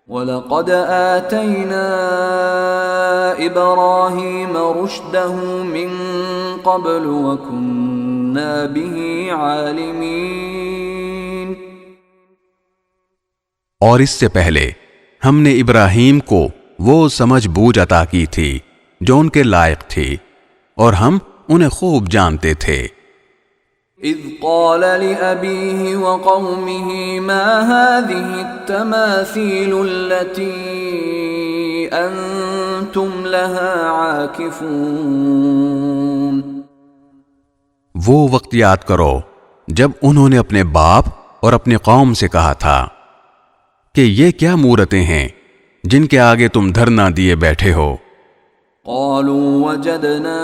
وَلَقَدْ آتَيْنَا إِبْرَاهِيمَ رُشْدَهُ مِن قَبْلُ وَكُنَّا بِهِ عَالِمِينَ۔ اور اس سے پہلے ہم نے ابراہیم کو وہ سمجھ بوجھ عطا کی تھی جو ان کے لائق تھی، اور ہم انہیں خوب جانتے تھے۔ اذ قال لأبيه وقومه ما هذه التماثيل التي أنتم لها عاكفون۔ وہ وقت یاد کرو جب انہوں نے اپنے باپ اور اپنی قوم سے کہا تھا کہ یہ کیا مورتیں ہیں جن کے آگے تم دھرنا دیے بیٹھے ہو۔ قالوا وجدنا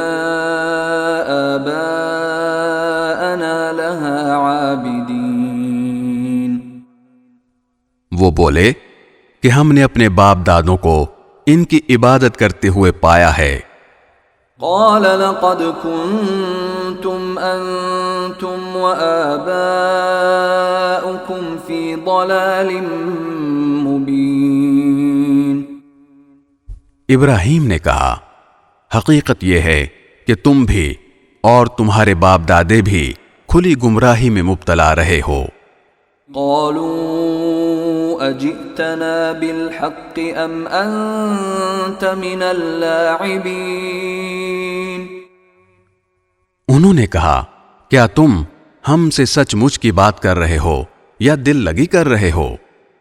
آباءنا لها عابدين۔ وہ بولے کہ ہم نے اپنے باپ دادوں کو ان کی عبادت کرتے ہوئے پایا ہے۔ قال لقد كنتم أنتم وآباؤكم في ضلال مبين۔ ابراہیم نے کہا حقیقت یہ ہے کہ تم بھی اور تمہارے باپ دادے بھی کھلی گمراہی میں مبتلا رہے ہو۔ قالوا اجئتنا بالحق ام انت من اللاعبین۔ انہوں نے کہا کیا تم ہم سے سچ مچ کی بات کر رہے ہو یا دل لگی کر رہے ہو؟